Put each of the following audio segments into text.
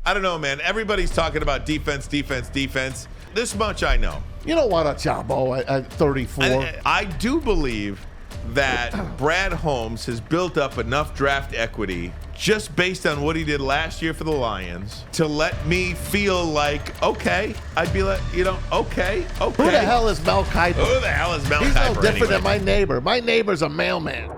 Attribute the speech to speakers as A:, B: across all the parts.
A: I don't know, man. Everybody's talking about defense. This much I know.
B: You don't want a Jabo at 34.
A: I do believe that Brad Holmes has built up enough draft equity just based on what he did last year for the Lions to let me feel like, okay, I'd be like, okay.
B: Who the hell is Mel Kiper?
A: Who the hell is Mel
B: He's
A: Kiper
B: no different
A: anyway?
B: than my neighbor. My neighbor's a mailman.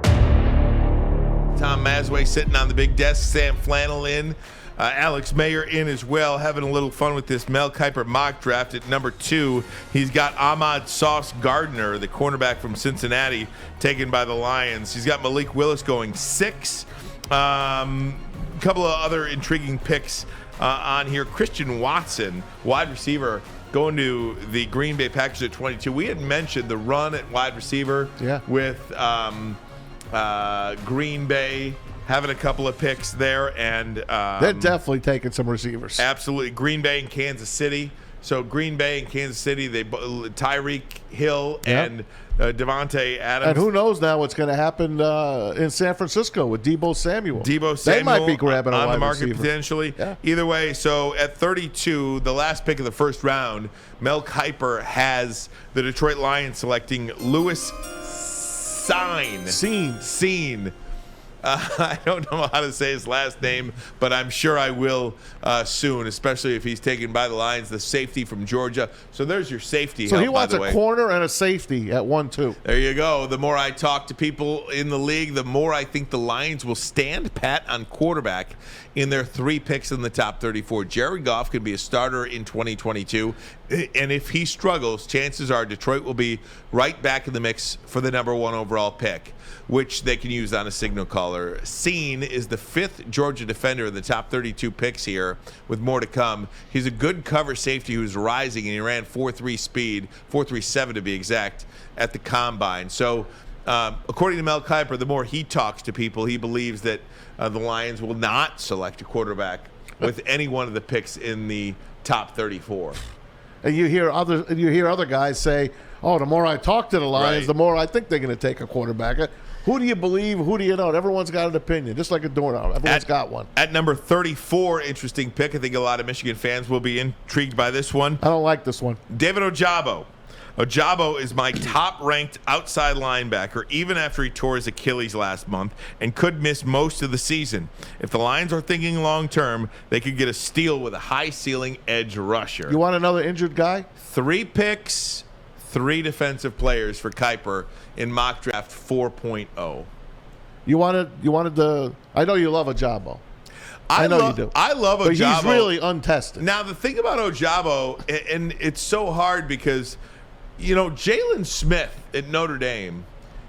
A: Tom Masway sitting on the big desk, Sam Flannel in, Alex Mayer in as well, having a little fun with this Mel Kiper mock draft at number 2. He's got Ahmad Sauce Gardner, the cornerback from Cincinnati, taken by the Lions. He's got Malik Willis going 6. Couple of other intriguing picks on here. Christian Watson, wide receiver, going to the Green Bay Packers at 22. We had mentioned the run at wide receiver with Green Bay having a couple of picks there, and
B: they're definitely taking some receivers.
A: Absolutely. Green Bay and Kansas City. So Green Bay and Kansas City, Tyreek Hill and Devontae Adams.
B: And who knows now what's going to happen in San Francisco with Deebo Samuel.
A: They
B: might be grabbing
A: on
B: a
A: the market
B: receiver.
A: potentially.
B: Yeah.
A: Either way, so at 32, the last pick of the first round, Mel Kiper has the Detroit Lions selecting Lewis Cine. I don't know how to say his last name, but I'm sure I will soon, especially if he's taken by the Lions, the safety from Georgia. So there's your safety.
B: So he wants a corner and a safety at 1-2.
A: There you go. The more I talk to people in the league, the more I think the Lions will stand pat on quarterback in their 3 picks in the top 34. Jared Goff could be a starter in 2022, and if he struggles, chances are Detroit will be right back in the mix for the number 1 overall pick, which they can use on a signal caller. Cine is the 5th Georgia defender in the top 32 picks here, with more to come. He's a good cover safety who's rising, and he ran 4.3 speed, 4.37 to be exact, at the combine. So according to Mel Kiper, the more he talks to people, he believes that the Lions will not select a quarterback with any one of the picks in the top 34.
B: And you hear other guys say, "Oh, the more I talk to the Lions,
A: Right.
B: the more I think they're going to take a quarterback." Who do you believe? Who do you know? Everyone's got an opinion, just like a doorknob. Everyone's got one.
A: At number 34, interesting pick. I think a lot of Michigan fans will be intrigued by this one.
B: I don't like this one.
A: David Ojabo. Ojabo is my top-ranked outside linebacker, even after he tore his Achilles last month, and could miss most of the season. If the Lions are thinking long-term, they could get a steal with a high-ceiling edge rusher.
B: You want another injured guy?
A: 3 picks, 3 defensive players for Kiper in mock draft 4.0.
B: You wanted the. I know you love Ojabo. I know you do.
A: I love Ojabo.
B: But he's really untested.
A: Now, the thing about Ojabo, and it's so hard because, Jalen Smith at Notre Dame,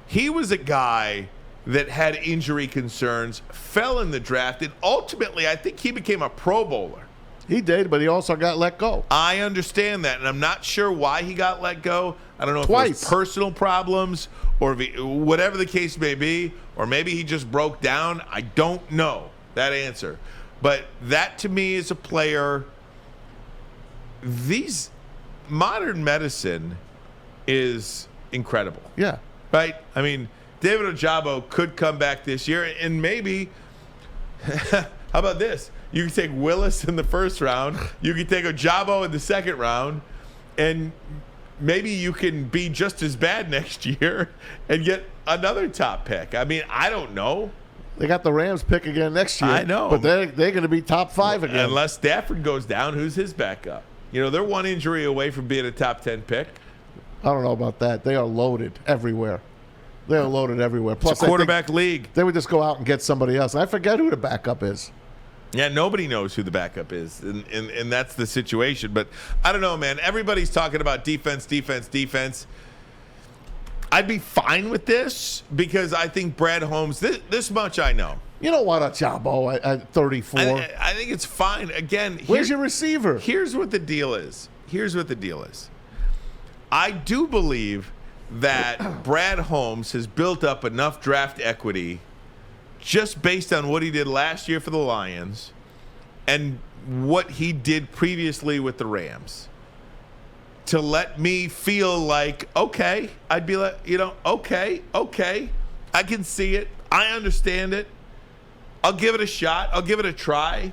A: he was a guy that had injury concerns, fell in the draft, and ultimately I think he became a Pro Bowler.
B: He did, but he also got let go.
A: I understand that, and I'm not sure why he got let go. I don't know if it was personal problems or whatever the case may be, or maybe he just broke down. I don't know that answer. But that to me is a player. Modern medicine is incredible.
B: Yeah.
A: Right? I mean, David Ojabo could come back this year, and maybe, how about this? You can take Willis in the first round. You can take Ojabo in the second round, and maybe you can be just as bad next year and get another top pick. I mean, I don't know.
B: They got the Rams pick again next year.
A: I know.
B: But they're going to be top 5 again.
A: Unless Stafford goes down, who's his backup? They're one injury away from being a top 10 pick.
B: I don't know about that. They are loaded everywhere. They're loaded everywhere.
A: Plus, it's a quarterback league.
B: They would just go out and get somebody else. I forget who the backup is.
A: Yeah, nobody knows who the backup is, and that's the situation. But I don't know, man. Everybody's talking about defense. I'd be fine with this because I think Brad Holmes, this much I know.
B: You don't want a Jabo at 34.
A: I think it's fine. Again,
B: where's your receiver?
A: Here's what the deal is. I do believe that Brad Holmes has built up enough draft equity just based on what he did last year for the Lions and what he did previously with the Rams to let me feel like, okay, I'd be like, okay, I can see it. I understand it. I'll give it a shot. I'll give it a try.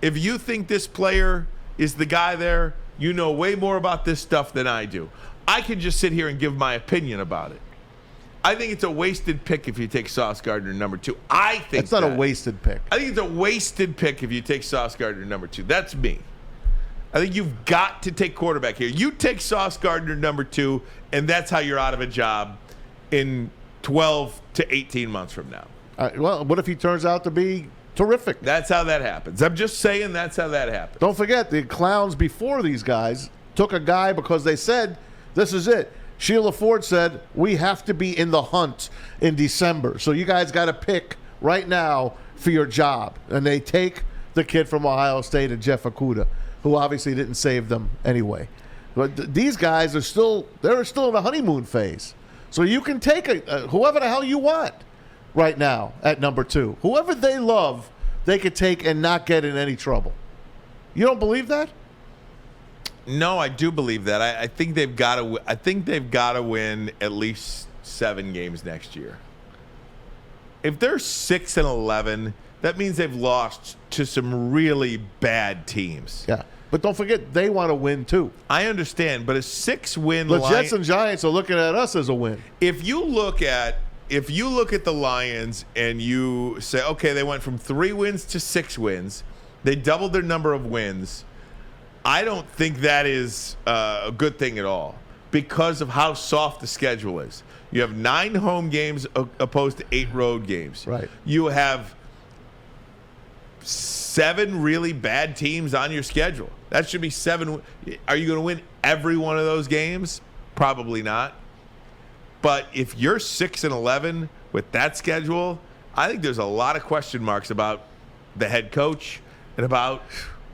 A: if you think this player is the guy there, you know way more about this stuff than I do. I can just sit here and give my opinion about it. I think it's a wasted pick if you take Sauce Gardner number 2. I think
B: It's not a wasted pick.
A: I think it's a wasted pick if you take Sauce Gardner number 2. That's me. I think you've got to take quarterback here. You take Sauce Gardner number 2, and that's how you're out of a job in 12 to 18 months from now.
B: Well, what if he turns out to be terrific?
A: That's how that happens. I'm just saying that's how that happens.
B: Don't forget, the clowns before these guys took a guy because they said, this is it. Sheila Ford said, we have to be in the hunt in December. So you guys got to pick right now for your job. And they take the kid from Ohio State and Jeff Okudah, who obviously didn't save them anyway. But these guys are still in the honeymoon phase. So you can take whoever the hell you want right now at number 2. Whoever they love, they could take and not get in any trouble. You don't believe that?
A: No, I do believe that. I think they've got to. I think they've got to win at least 7 games next year. If they're 6-11, that means they've lost to some really bad teams.
B: Yeah, but don't forget they want to win too.
A: I understand, but a 6-win.
B: The Jets and Giants are looking at us as a win.
A: If you look at the Lions and you say, okay, they went from 3 wins to 6 wins, they doubled their number of wins. I don't think that is a good thing at all because of how soft the schedule is. You have 9 home games opposed to 8 road games.
B: Right.
A: You have 7 really bad teams on your schedule. That should be 7. Are you going to win every one of those games? Probably not. But if you're 6-11 with that schedule, I think there's a lot of question marks about the head coach and about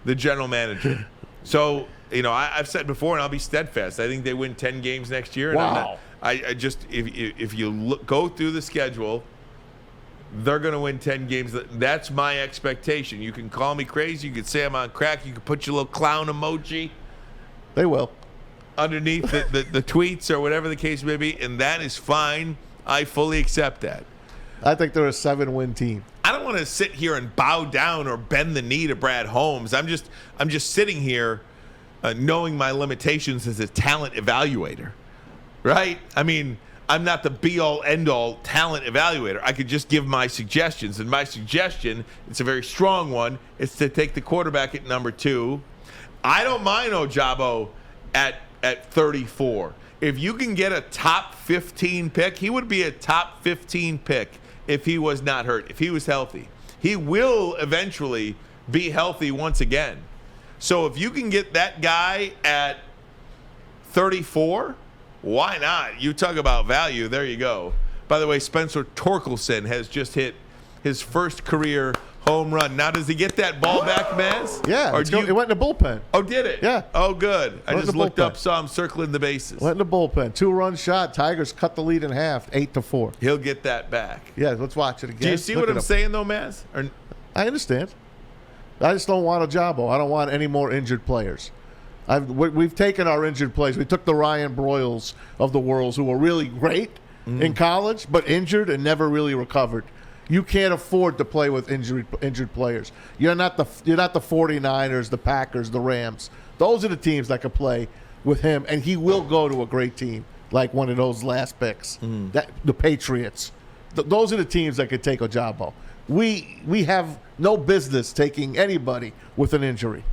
A: the general manager. So, I've said before, and I'll be steadfast. I think they win 10 games next year. And
B: wow.
A: I just, if you go through the schedule, they're going to win 10 games. That's my expectation. You can call me crazy. You can say I'm on crack. You can put your little clown emoji.
B: They will.
A: Underneath the tweets or whatever the case may be, and that is fine. I fully accept that.
B: I think they're a 7-win team.
A: I don't want to sit here and bow down or bend the knee to Brad Holmes. I'm just sitting here knowing my limitations as a talent evaluator, right? I mean, I'm not the be-all, end-all talent evaluator. I could just give my suggestions, and my suggestion, it's a very strong one, is to take the quarterback at number 2. I don't mind Ojabo at 34. If you can get a top 15 pick, he would be a top 15 pick if he was not hurt, if he was healthy. He will eventually be healthy once again. So if you can get that guy at 34, why not? You talk about value. There you go. By the way, Spencer Torkelson has just hit his first career home run. Now, does he get that ball back, Maz?
B: Yeah, it went in the bullpen.
A: Oh, did it?
B: Yeah.
A: Oh, good. I just looked up, saw him circling the bases.
B: Went in the bullpen. 2-run shot. Tigers cut the lead in half, 8-4.
A: He'll get that back.
B: Yeah, let's watch it again.
A: Do you see what I'm saying, though, Maz?
B: I understand. I just don't want Ojabo. I don't want any more injured players. We've taken our injured players. We took the Ryan Broyles of the world, who were really great in college, but injured and never really recovered. You can't afford to play with injured players. You're not the 49ers, the Packers, the Rams. Those are the teams that can play with him, and he will go to a great team like one of those last picks. The Patriots. Those are the teams that could take Ojabo. We have no business taking anybody with an injury.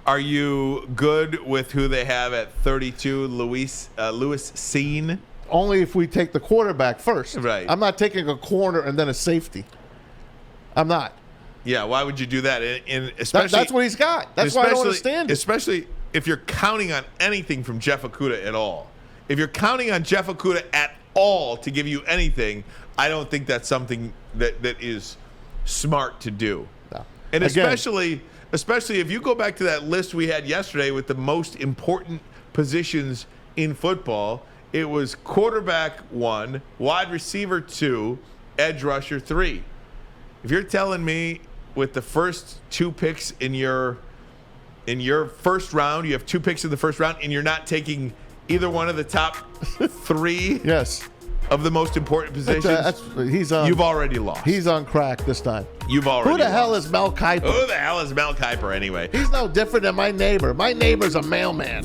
A: Are you good with who they have at 32, Lewis Cine?
B: Only if we take the quarterback first.
A: Right.
B: I'm not taking a corner and then a safety. I'm not.
A: Yeah, why would you do that? Especially
B: that's what he's got. That's why I don't understand it.
A: Especially if you're counting on anything from Jeff Okudah at all. If you're counting on Jeff Okudah at all to give you anything, I don't think that's something that is smart to do.
B: No.
A: And especially if you go back to that list we had yesterday with the most important positions in football, it was quarterback 1, wide receiver 2, edge rusher 3. If you're telling me with the first 2 picks in your first round, you have 2 picks in the first round, and you're not taking either one of the top 3
B: yes,
A: of the most important positions,
B: He's on.
A: you've already lost.
B: He's on crack this time.
A: You've already
B: Who the hell
A: lost.
B: is Mel Kiper?
A: Who the hell is Mel Kiper anyway?
B: He's no different than my neighbor. My neighbor's a mailman.